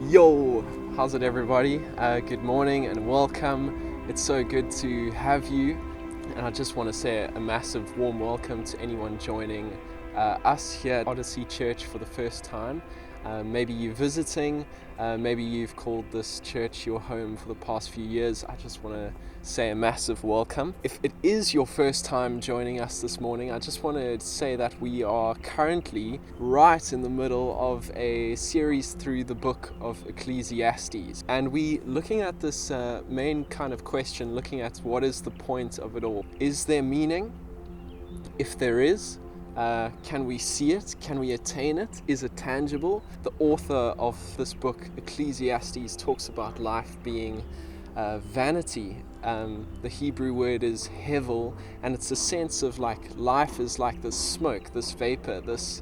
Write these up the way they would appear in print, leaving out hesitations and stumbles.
Yo, how's it everybody? Good morning and welcome. It's so good to have you, and I just want to say a massive warm welcome to anyone joining us here at Odyssey Church for the first time. Maybe you're visiting, maybe you've called this church your home for the past few years. I just want to say a massive welcome. If it is your first time joining us this morning, I just want to say that we are currently right in the middle of a series through the book of Ecclesiastes. And we looking at this main kind of question, looking at what is the point of it all. Is there meaning? If there is, can we see it? Can we attain it? Is it tangible? The author of this book, Ecclesiastes, talks about life being vanity. The Hebrew word is hevel, and it's a sense of like life is like this smoke, this vapor, this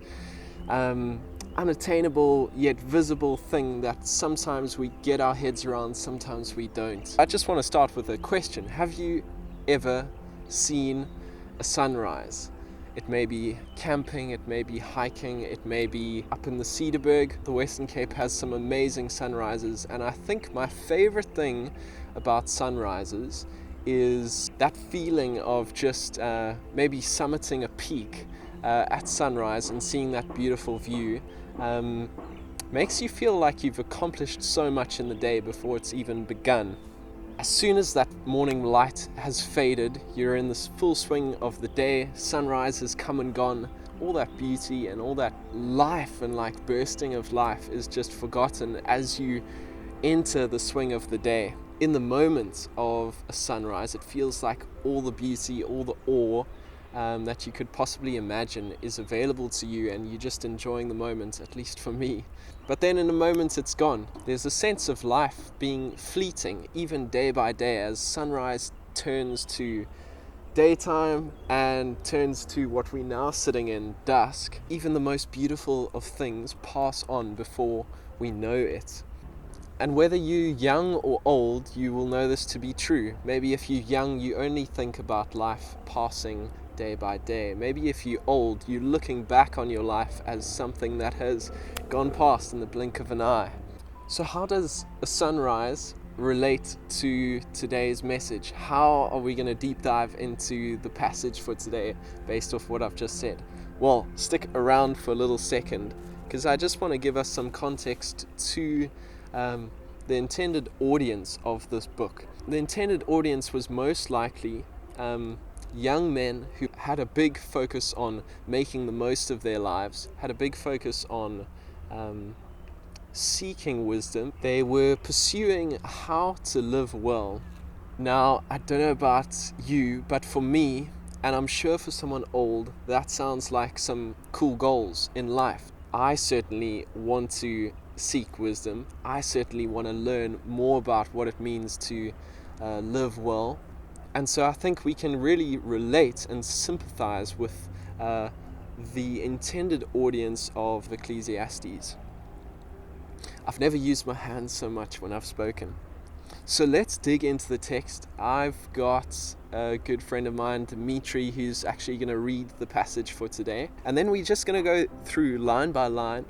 unattainable yet visible thing that sometimes we get our heads around, sometimes we don't. I just want to start with a question. Have you ever seen a sunrise? It may be camping, it may be hiking, it may be up in the Cedarburg. The Western Cape has some amazing sunrises, and I think my favorite thing about sunrises is that feeling of just maybe summiting a peak at sunrise and seeing that beautiful view. Makes you feel like you've accomplished so much in the day before it's even begun. As soon as that morning light has faded, you're in this full swing of the day, sunrise has come and gone, all that beauty and all that life and like bursting of life is just forgotten as you enter the swing of the day. In the moment of a sunrise, it feels like all the beauty, all the awe that you could possibly imagine is available to you, and you're just enjoying the moment, at least for me. But then in a moment it's gone. There's a sense of life being fleeting, even day by day, as sunrise turns to daytime and turns to what we're now sitting in, dusk. Even the most beautiful of things pass on before we know it. And whether you're young or old, you will know this to be true. Maybe if you're young, you only think about life passing day by day. Maybe if you're old, you're looking back on your life as something that has gone past in the blink of an eye. So how does a sunrise relate to today's message? How are we going to deep dive into the passage for today based off what I've just said? Well, stick around for a little second, because I just want to give us some context to the intended audience of this book. The intended audience was most likely young men who had a big focus on making the most of their lives, had a big focus on seeking wisdom. They were pursuing how to live well. Now, I don't know about you, but for me, and I'm sure for someone old, that sounds like some cool goals in life. I certainly want to seek wisdom. I certainly want to learn more about what it means to live well. And so I think we can really relate and sympathize with the intended audience of Ecclesiastes. I've never used my hands so much when I've spoken. So let's dig into the text. I've got a good friend of mine, Dimitri, who's actually going to read the passage for today. And then we're just going to go through line by line.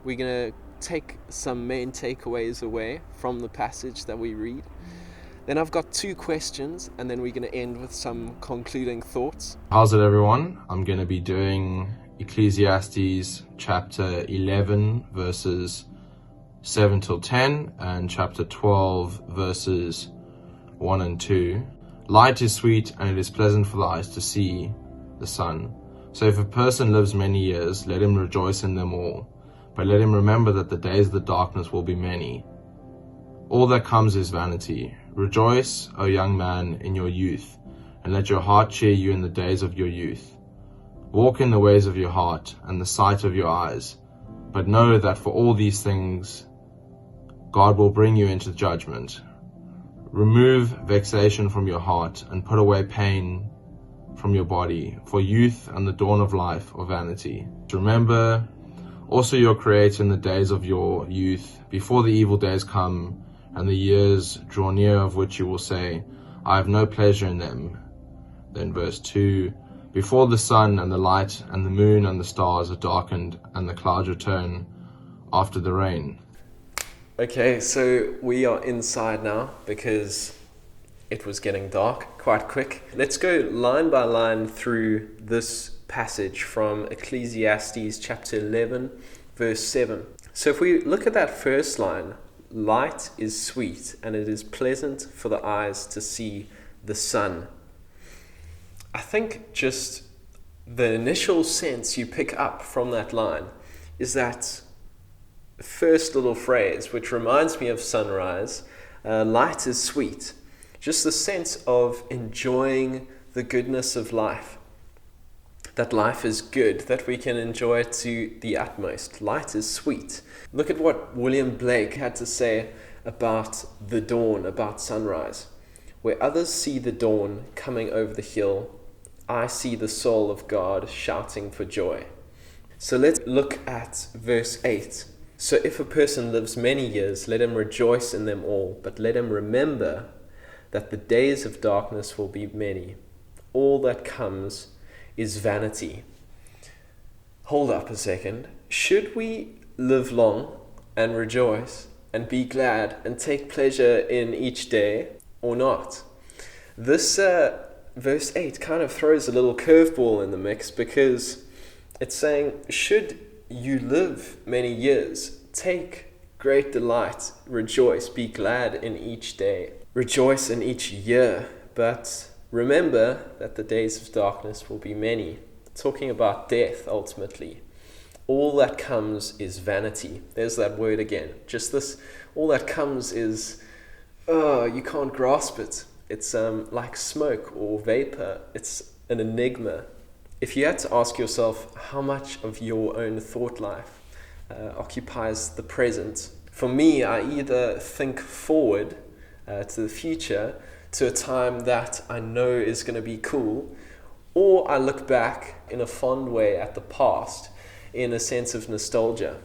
We're going to take some main takeaways away from the passage that we read. Then I've got two questions, and then we're going to end with some concluding thoughts. How's it, everyone? I'm going to be doing Ecclesiastes chapter 11 verses 7 till 10 and chapter 12 verses 1 and 2. Light is sweet, and it is pleasant for the eyes to see the sun. So if a person lives many years, let him rejoice in them all. But let him remember that the days of the darkness will be many. All that comes is vanity. Rejoice, O young man, in your youth, and let your heart cheer you in the days of your youth. Walk in the ways of your heart and the sight of your eyes. But know that for all these things God will bring you into judgment. Remove vexation from your heart and put away pain from your body, for youth and the dawn of life are vanity. Remember also your Creator in the days of your youth, before the evil days come and the years draw near, of which you will say, I have no pleasure in them. Then verse 2, before the sun and the light and the moon and the stars are darkened and the clouds return after the rain. Okay, so we are inside now because it was getting dark quite quick. Let's go line by line through this passage from Ecclesiastes chapter 11, verse 7. So if we look at that first line, light is sweet and it is pleasant for the eyes to see the sun. I think just the initial sense you pick up from that line is that first little phrase, which reminds me of sunrise, light is sweet. Just the sense of enjoying the goodness of life. That life is good, that we can enjoy it to the utmost. Light is sweet. Look at what William Blake had to say about the dawn, about sunrise. Where others see the dawn coming over the hill, I see the soul of God shouting for joy. So let's look at verse 8. So if a person lives many years, let him rejoice in them all, but let him remember that the days of darkness will be many. All that comes is vanity. Hold up a second. Should we live long and rejoice and be glad and take pleasure in each day or not? This verse 8 kind of throws a little curveball in the mix, because it's saying, should you live many years, take great delight, rejoice, be glad in each day, rejoice in each year, but remember that the days of darkness will be many. Talking about death ultimately. All that comes is vanity. There's that word again. Just this, all that comes is, you can't grasp it. It's like smoke or vapor. It's an enigma. If you had to ask yourself how much of your own thought life occupies the present, for me, I either think forward to the future, to a time that I know is going to be cool, or I look back in a fond way at the past in a sense of nostalgia.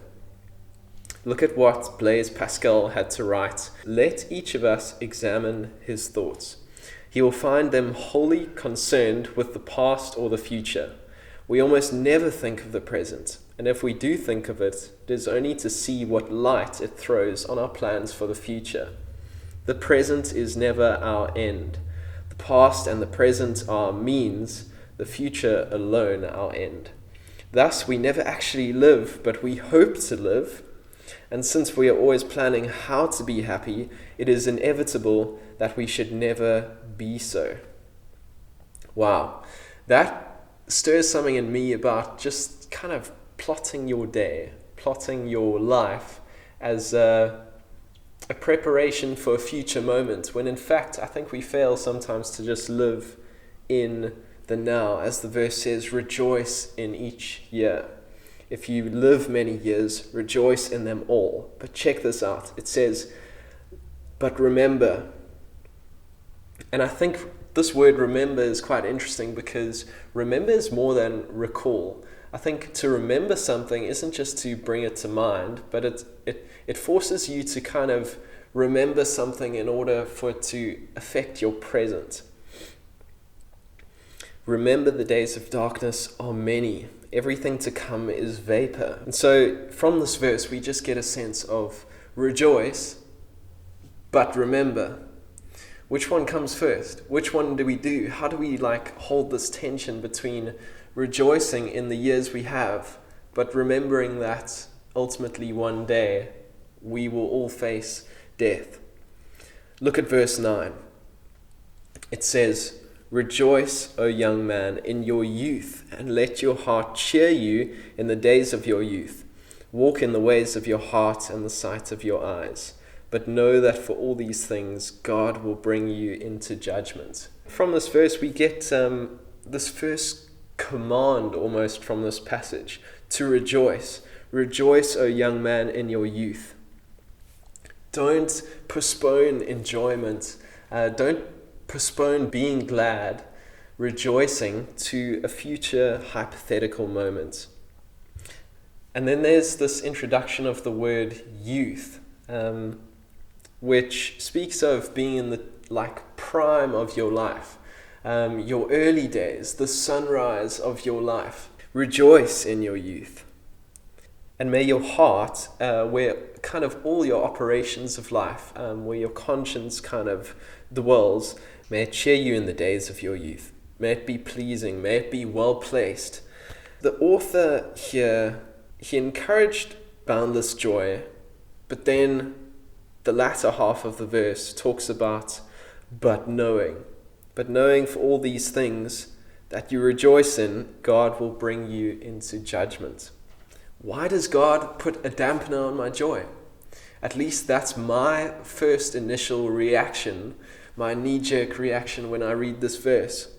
Look at what Blaise Pascal had to write. Let each of us examine his thoughts. He will find them wholly concerned with the past or the future. We almost never think of the present, and if we do think of it, it is only to see what light it throws on our plans for the future. The present is never our end. The past and the present are means, the future alone our end. Thus, we never actually live, but we hope to live. And since we are always planning how to be happy, it is inevitable that we should never be so. Wow, that stirs something in me about just kind of plotting your day, plotting your life as a preparation for a future moment, when in fact I think we fail sometimes to just live in the now. As the verse says, rejoice in each year. If you live many years, rejoice in them all. But check this out. It says, but remember. And I think this word remember is quite interesting, because remember is more than recall. I think to remember something isn't just to bring it to mind, but it forces you to kind of remember something in order for it to affect your present. Remember the days of darkness are many. Everything to come is vapor. And so from this verse, we just get a sense of rejoice, but remember. Which one comes first? Which one do we do? How do we hold this tension between rejoicing in the years we have, but remembering that ultimately one day we will all face death? Look at verse 9. It says, rejoice, O young man, in your youth, and let your heart cheer you in the days of your youth. Walk in the ways of your heart and the sight of your eyes. But know that for all these things, God will bring you into judgment. From this verse, we get this first command almost from this passage to rejoice. Rejoice, O young man, in your youth. Don't postpone enjoyment. Don't postpone being glad, rejoicing to a future hypothetical moment. And then there's this introduction of the word youth, which speaks of being in the prime of your life, your early days, the sunrise of your life. Rejoice in your youth. And may your heart, where kind of all your operations of life, where your conscience kind of dwells, may it cheer you in the days of your youth. May it be pleasing, may it be well placed. The author here, he encouraged boundless joy, but then the latter half of the verse talks about but knowing for all these things that you rejoice in, God will bring you into judgment. Why does God put a dampener on my joy? At least that's my first initial reaction, my knee-jerk reaction when I read this verse.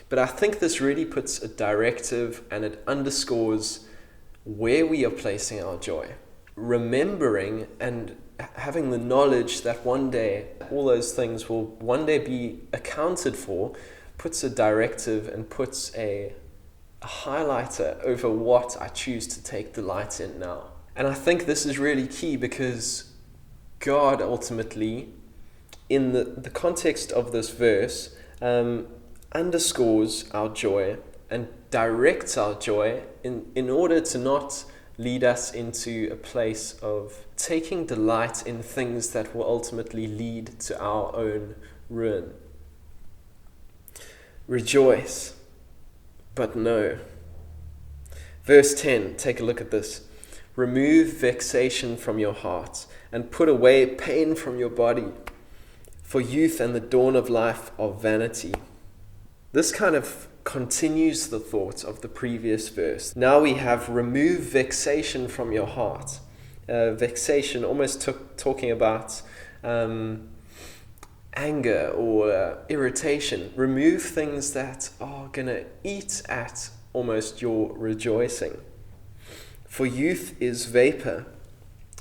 But I think this really puts a directive, and it underscores where we are placing our joy. Remembering and having the knowledge that one day all those things will one day be accounted for puts a directive and puts a highlighter over what I choose to take delight in now. And I think this is really key because God ultimately, in the context of this verse, underscores our joy and directs our joy in order to not lead us into a place of taking delight in things that will ultimately lead to our own ruin. Rejoice, but know. Verse 10, take a look at this. Remove vexation from your heart and put away pain from your body, for youth and the dawn of life are vanity. This kind of continues the thought of the previous verse. Now we have remove vexation from your heart. Vexation almost talking about anger or irritation. Remove things that are going to eat at almost your rejoicing. For youth is vapor.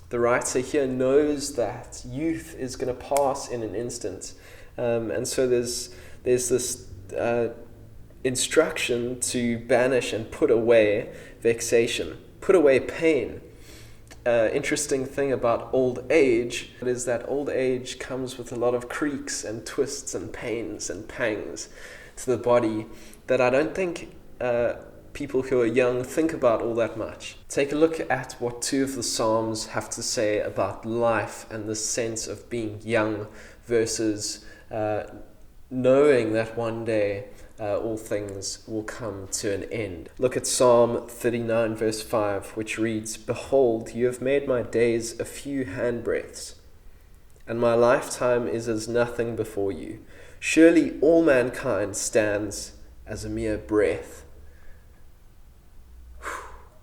The writer here knows that youth is going to pass in an instant. And so there's this instruction to banish and put away vexation, put away pain. Interesting thing about old age is that old age comes with a lot of creaks and twists and pains and pangs to the body that I don't think people who are young think about all that much. Take a look at what two of the Psalms have to say about life and the sense of being young versus knowing that one day all things will come to an end. Look at Psalm 39 verse 5, which reads, Behold, you have made my days a few handbreadths, and my lifetime is as nothing before you. Surely all mankind stands as a mere breath.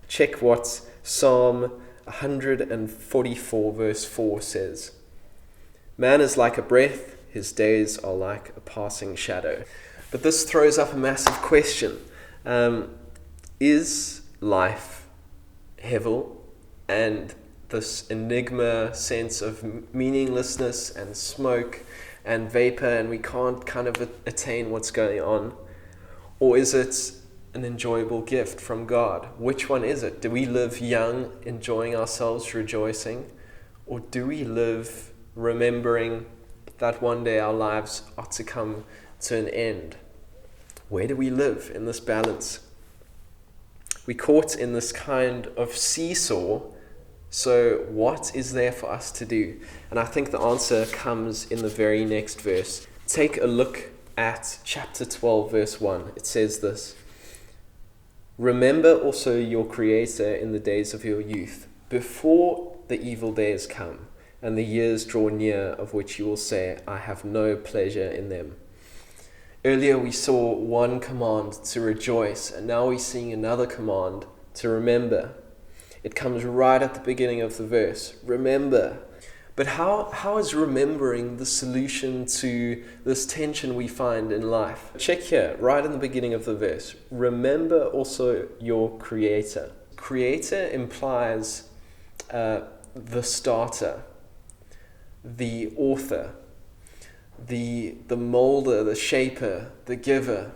Check what Psalm 144 verse 4 says. Man is like a breath, his days are like a passing shadow. But this throws up a massive question. Is life hevel and this enigma sense of meaninglessness and smoke and vapor, and we can't kind of attain what's going on? Or is it an enjoyable gift from God? Which one is it? Do we live young, enjoying ourselves, rejoicing? Or do we live remembering that one day our lives are to come to an end? Where do we live in this balance? We're caught in this kind of seesaw, so what is there for us to do? And I think the answer comes in the very next verse. Take a look at chapter 12, verse 1. It says this, Remember also your Creator in the days of your youth, before the evil days come, and the years draw near of which you will say, I have no pleasure in them. Earlier we saw one command to rejoice, and now we're seeing another command to remember. It comes right at the beginning of the verse. Remember. But how is remembering the solution to this tension we find in life? Check here, right in the beginning of the verse. Remember also your Creator. Creator implies the starter, the author, the molder, the shaper, the giver.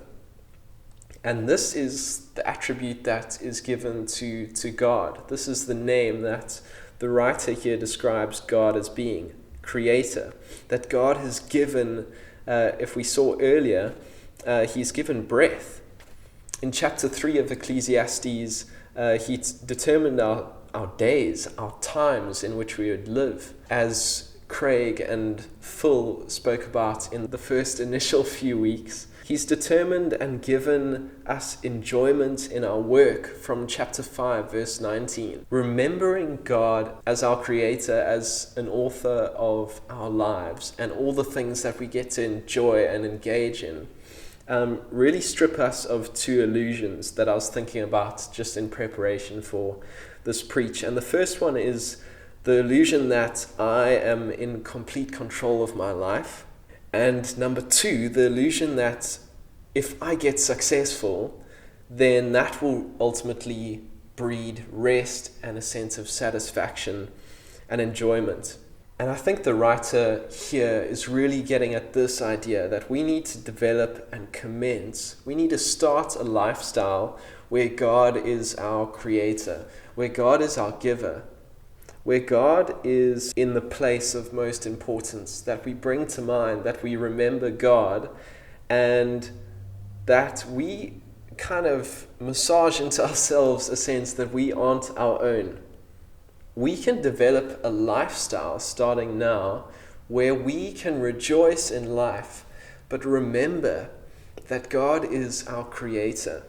And this is the attribute that is given to God. This is the name that the writer here describes God as being, Creator. That God has given, if we saw earlier, He's given breath. In chapter 3 of Ecclesiastes, determined our days, our times in which we would live. As Craig and Phil spoke about in the first initial few weeks, He's determined and given us enjoyment in our work from chapter 5, verse 19. Remembering God as our creator, as an author of our lives, and all the things that we get to enjoy and engage in, really strip us of two illusions that I was thinking about just in preparation for this preach. And the first one is the illusion that I am in complete control of my life. And number two, the illusion that if I get successful, then that will ultimately breed rest and a sense of satisfaction and enjoyment. And I think the writer here is really getting at this idea that we need to develop and commence, we need to start a lifestyle where God is our creator, where God is our giver, where God is in the place of most importance, that we bring to mind, that we remember God, and that we kind of massage into ourselves a sense that we aren't our own. We can develop a lifestyle starting now where we can rejoice in life, but remember that God is our creator.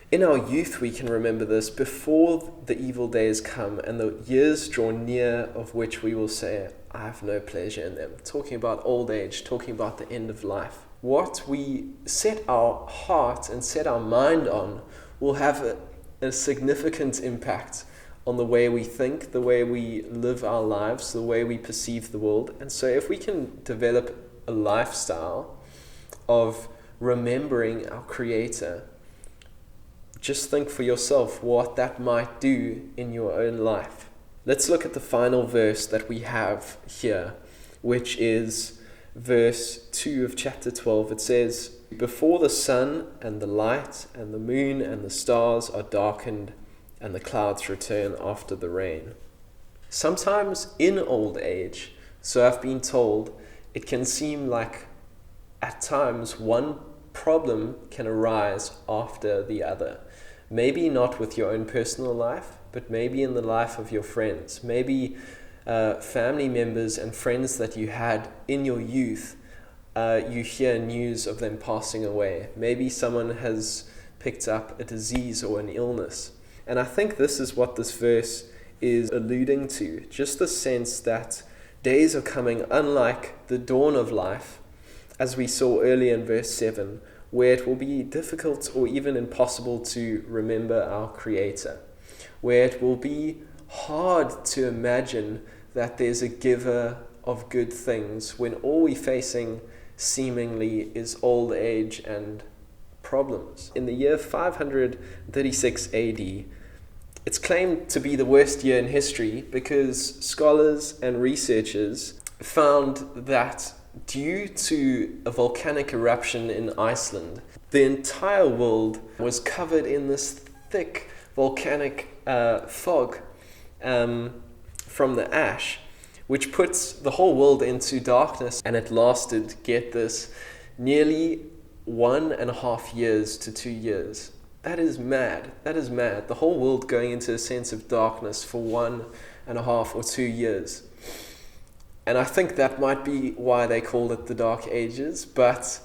In our youth, we can remember this before the evil days come and the years draw near of which we will say, I have no pleasure in them. Talking about old age, talking about the end of life. What we set our heart and set our mind on will have a significant impact on the way we think, the way we live our lives, the way we perceive the world. And so if we can develop a lifestyle of remembering our Creator, just think for yourself what that might do in your own life. Let's look at the final verse that we have here, which is verse 2 of chapter 12. It says, before the sun and the light and the moon and the stars are darkened and the clouds return after the rain. Sometimes in old age, so I've been told, it can seem like at times one problem can arise after the other. Maybe not with your own personal life, but maybe in the life of your friends. Maybe family members and friends that you had in your youth, you hear news of them passing away. Maybe someone has picked up a disease or an illness. And I think this is what this verse is alluding to. Just the sense that days are coming unlike the dawn of life, as we saw earlier in verse 7, where it will be difficult or even impossible to remember our Creator, where it will be hard to imagine that there's a giver of good things when all we're facing seemingly is old age and problems. In the year 536 AD, it's claimed to be the worst year in history because scholars and researchers found that due to a volcanic eruption in Iceland, the entire world was covered in this thick volcanic fog from the ash, which puts the whole world into darkness. And it lasted, get this, nearly 1.5 years to 2 years. That is mad. That is mad. The whole world going into a sense of darkness for 1.5 or 2 years. And I think that might be why they called it the Dark Ages, but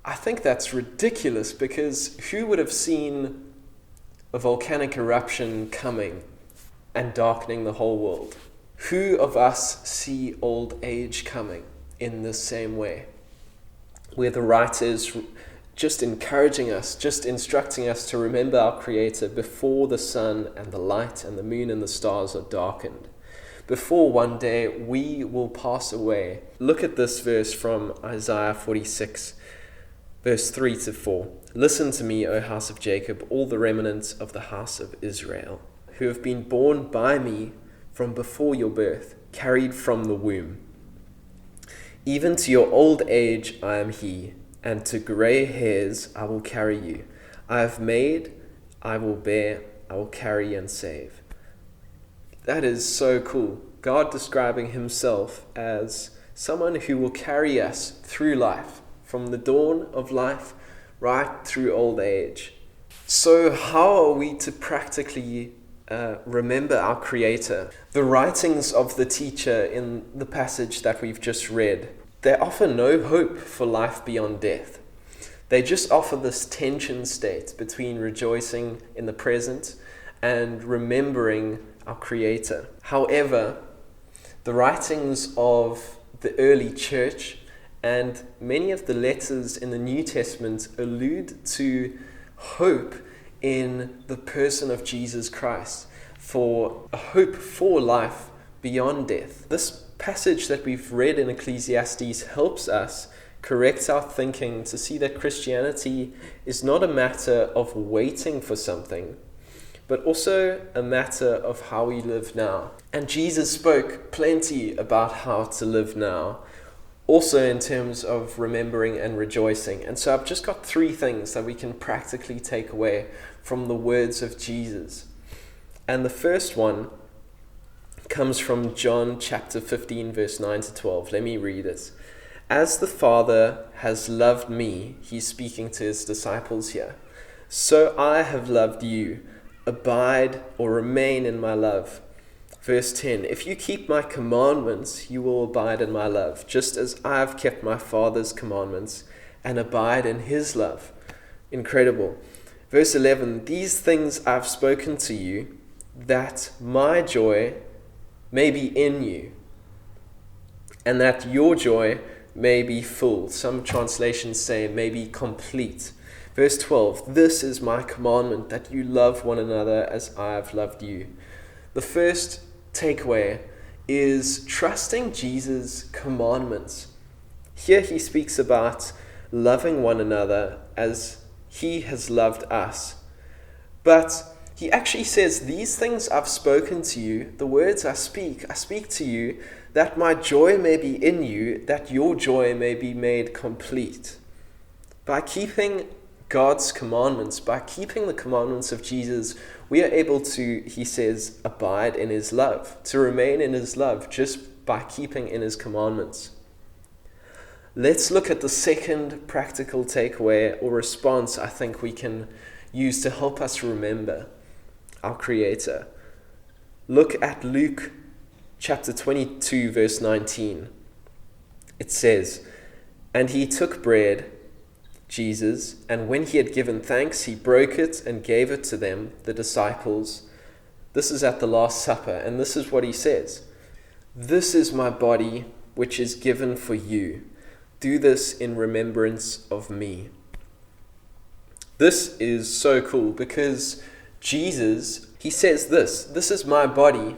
I think that's ridiculous because who would have seen a volcanic eruption coming and darkening the whole world? Who of us see old age coming in the same way? Where the writer is just encouraging us, just instructing us to remember our Creator before the sun and the light and the moon and the stars are darkened. Before one day we will pass away. Look at this verse from Isaiah 46, verse 3 to 4. Listen to me, O house of Jacob, all the remnants of the house of Israel, who have been born by me from before your birth, carried from the womb. Even to your old age I am he, and to grey hairs I will carry you. I have made, I will bear, I will carry and save. That is so cool. God describing himself as someone who will carry us through life, from the dawn of life right through old age. So how are we to practically remember our Creator? The writings of the teacher in the passage that we've just read, they offer no hope for life beyond death. They just offer this tension state between rejoicing in the present and remembering our Creator. However, the writings of the early church and many of the letters in the New Testament allude to hope in the person of Jesus Christ, for a hope for life beyond death. This passage that we've read in Ecclesiastes helps us correct our thinking to see that Christianity is not a matter of waiting for something, but also a matter of how we live now. And Jesus spoke plenty about how to live now, also in terms of remembering and rejoicing. And so I've just got 3 things that we can practically take away from the words of Jesus. And the first one comes from John chapter 15, verse 9 to 12. Let me read it. As the Father has loved me, he's speaking to his disciples here, so I have loved you. Abide or remain in my love. Verse 10, if you keep my commandments, you will abide in my love, just as I have kept my Father's commandments and abide in his love. Incredible. Verse 11, these things I've spoken to you, that my joy may be in you, and that your joy may be full. Some translations say may be complete. Verse 12, this is my commandment, that you love one another as I have loved you. The first takeaway is trusting Jesus' commandments. Here he speaks about loving one another as he has loved us. But he actually says, these things I've spoken to you, the words I speak to you, that my joy may be in you, that your joy may be made complete. By keeping God's commandments, by keeping the commandments of Jesus, we are able to, he says, abide in his love, to remain in his love just by keeping in his commandments. Let's look at the second practical takeaway or response I think we can use to help us remember our Creator. Look at Luke chapter 22, verse 19. It says, and he took bread, Jesus, and when he had given thanks, he broke it and gave it to them, the disciples. This is at the Last Supper, and this is what he says. This is my body, which is given for you. Do this in remembrance of me. This is so cool because Jesus, he says this is my body,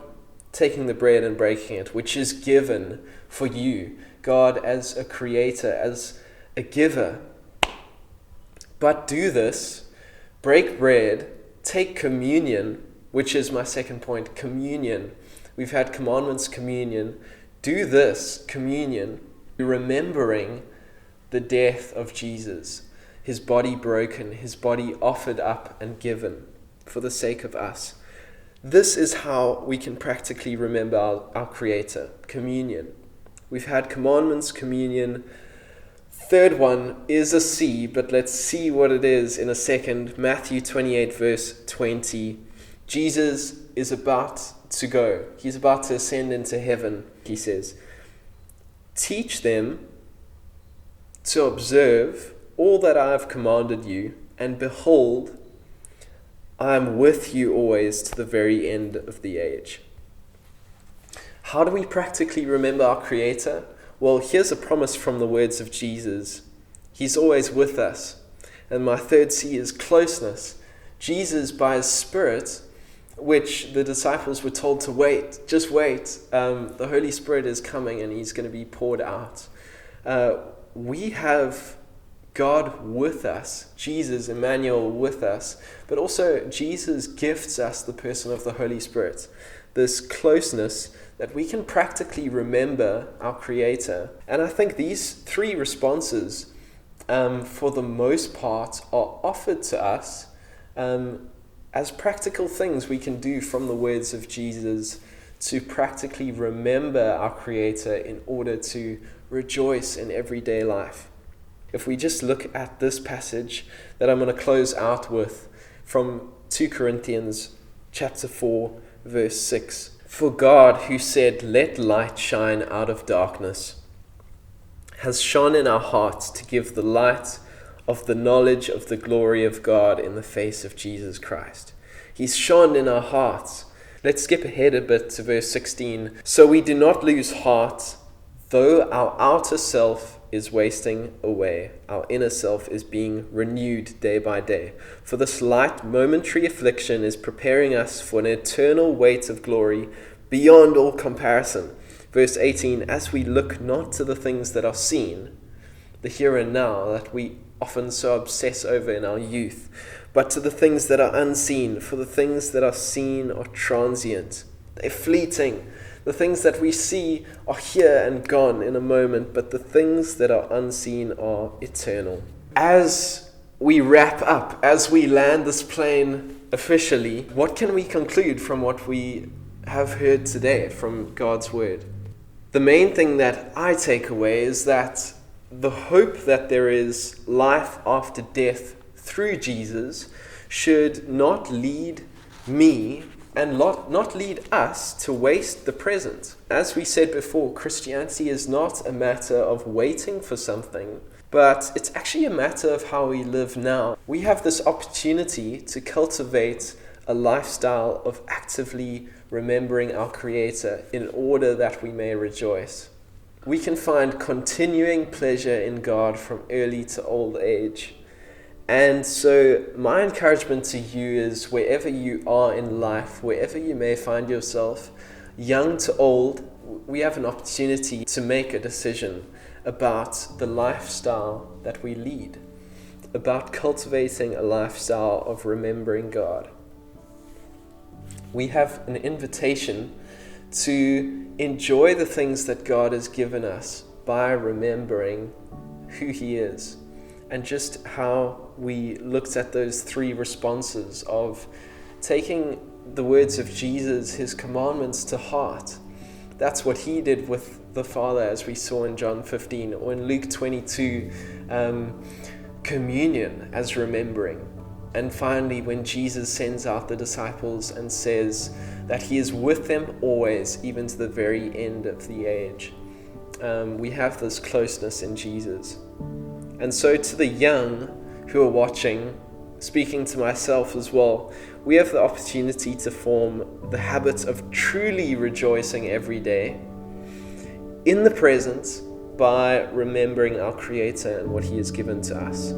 taking the bread and breaking it, which is given for you. God as a creator, as a giver. But do this, break bread, take communion, which is my second point, communion. We've had commandments, communion. Do this, communion, remembering the death of Jesus, his body broken, his body offered up and given for the sake of us. This is how we can practically remember our Creator, communion. We've had commandments, communion. Third one is a C, but let's see what it is in a second. Matthew 28, verse 20. Jesus is about to go. He's about to ascend into heaven, he says. Teach them to observe all that I have commanded you, and behold, I am with you always to the very end of the age. How do we practically remember our Creator? Well, here's a promise from the words of Jesus. He's always with us. And my third C is closeness. Jesus, by his Spirit, which the disciples were told to wait, just wait. The Holy Spirit is coming and he's going to be poured out. We have God with us, Jesus, Emmanuel with us, but also Jesus gifts us the person of the Holy Spirit, this closeness that we can practically remember our Creator. And I think these 3 responses, for the most part, are offered to us as practical things we can do from the words of Jesus to practically remember our Creator in order to rejoice in everyday life. If we just look at this passage that I'm going to close out with, from 2 Corinthians chapter 4, verse 6. For God, who said, "Let light shine out of darkness," has shone in our hearts to give the light of the knowledge of the glory of God in the face of Jesus Christ. He's shone in our hearts. Let's skip ahead a bit to verse 16. So we do not lose heart, though our outer self is wasting away, our inner self is being renewed day by day. For this light, momentary affliction is preparing us for an eternal weight of glory beyond all comparison. Verse 18, as we look not to the things that are seen, the here and now that we often so obsess over in our youth, but to the things that are unseen, for the things that are seen are transient. They're fleeting. The things that we see are here and gone in a moment, but the things that are unseen are eternal. As we wrap up, as we land this plane officially, what can we conclude from what we have heard today from God's Word? The main thing that I take away is that the hope that there is life after death through Jesus should not lead me and not lead us to waste the present. As we said before, Christianity is not a matter of waiting for something, but it's actually a matter of how we live now. We have this opportunity to cultivate a lifestyle of actively remembering our Creator in order that we may rejoice. We can find continuing pleasure in God from early to old age. And so my encouragement to you is, wherever you are in life, wherever you may find yourself, young to old, we have an opportunity to make a decision about the lifestyle that we lead, about cultivating a lifestyle of remembering God. We have an invitation to enjoy the things that God has given us by remembering who He is, and just how we looked at those three responses of taking the words of Jesus, His commandments, to heart. That's what He did with the Father, as we saw in John 15, or in Luke 22, communion as remembering. And finally, when Jesus sends out the disciples and says that He is with them always, even to the very end of the age, we have this closeness in Jesus. And so to the young who are watching, speaking to myself as well, we have the opportunity to form the habit of truly rejoicing every day in the present by remembering our Creator and what He has given to us.